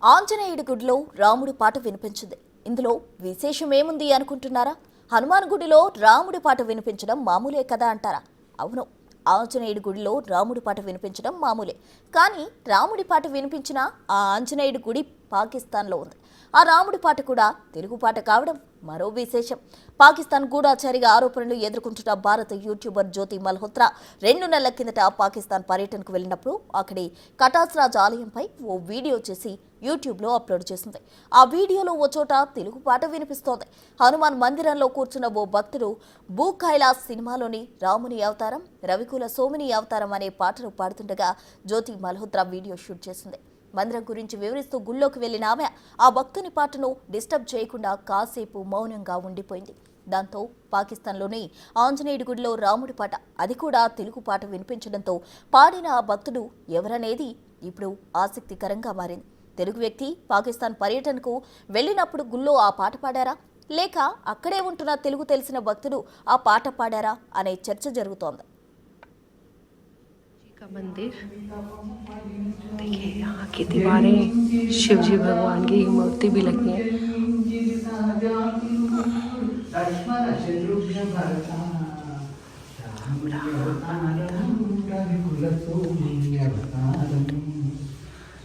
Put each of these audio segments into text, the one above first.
ఆంజనేయుడి గుడిలో రాముడి పాట వినిపించింది. ఇందులో విశేషమేముంది అనుకుంటున్నారా? హనుమాన్ గుడిలో రాముడి పాట వినిపించడం మామూలే కదా అంటారా? అవును, ఆంజనేయుడి గుడిలో రాముడి పాట వినిపించడం మామూలే. కానీ రాముడి పాట వినిపించిన ఆ ఆంజనేయుడి గుడి పాకిస్తాన్లో ఉంది. ఆ రాముడి పాట కూడా తెలుగు పాట కావడం మరో విశేషం. పాకిస్తాన్ గూఢాచారిగా ఆరోపణలు ఎదుర్కొంటున్న భారత యూట్యూబర్ జ్యోతి మల్హోత్రా 2 నెలల కిందట పాకిస్తాన్ పర్యటనకు వెళ్ళినప్పుడు అక్కడి కటాస్రాజ్ ఆలయంపై ఓ వీడియో చేసి యూట్యూబ్లో అప్లోడ్ చేసింది. ఆ వీడియోలో ఓ చోట తెలుగు పాట వినిపిస్తోంది. హనుమాన్ మందిరంలో కూర్చున్న ఓ భక్తుడు భూ కైలాస్ సినిమాలోని రాముని అవతారం, రవికుల సోమిని అవతారం అనే పాటను పాడుతుండగా జ్యోతి మల్హోత్రా వీడియో షూట్ చేసింది. మందిరం గురించి వివరిస్తూ గుళ్ళోకి వెళ్లిన ఆమె ఆ భక్తుని పాటను డిస్టర్బ్ చేయకుండా కాసేపు మౌనంగా ఉండిపోయింది. దాంతో పాకిస్తాన్లోని ఆంజనేయుడి గుడిలో రాముడి పాట, అది కూడా తెలుగు పాట వినిపించడంతో పాడిన ఆ భక్తుడు ఎవరనేది ఇప్పుడు ఆసక్తికరంగా మారింది. తెలుగు వ్యక్తి పాకిస్తాన్ పర్యటనకు వెళ్ళినప్పుడు గుళ్ళో ఆ పాట పాడారా, లేక అక్కడే ఉంటున్న తెలుగు తెలిసిన భక్తుడు ఆ పాట పాడారా అనే చర్చ జరుగుతోంది. का मंदिर देखिए, यहाँ की दीवारें शिव जी भगवान की मूर्ति भी लगी है।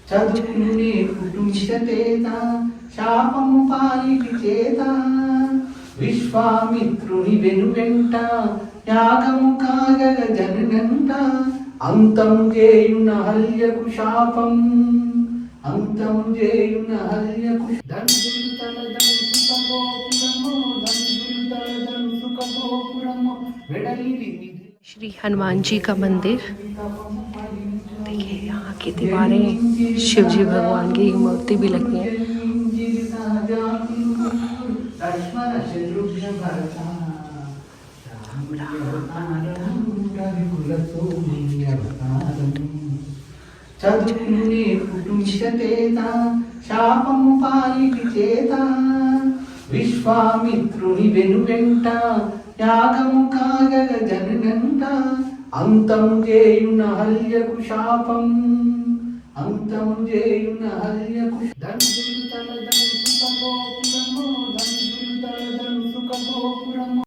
చదువుకునే కుటుంబేత శాపము పాలిటి చేత విశ్వామిత్రుని వెనువెంట యాగము కాగల జననంట అంతం చేయున హల్యకు శాపం అంతం చేయున హల్యకు దంసులు తలదం సుఖగోపురము దంసులు తలదం సుఖగోపురము వెడలిరి श्री हनुमान जी का मंदिर देखिए, यहाँ की दीवारें शिव जी भगवान की मूर्ति भी लगी है। చదువుకునే కుటుంబేత శాపము పాలిటి చేత విశ్వామిత్రుని వెనువెంట యాగము కాగల జననంట అంతం చేయున హల్యకు శాపం అంతం చేయున హల్యకు దంసులు తలదం సుఖగోపురము దంసులు తలదం సుఖగోపురము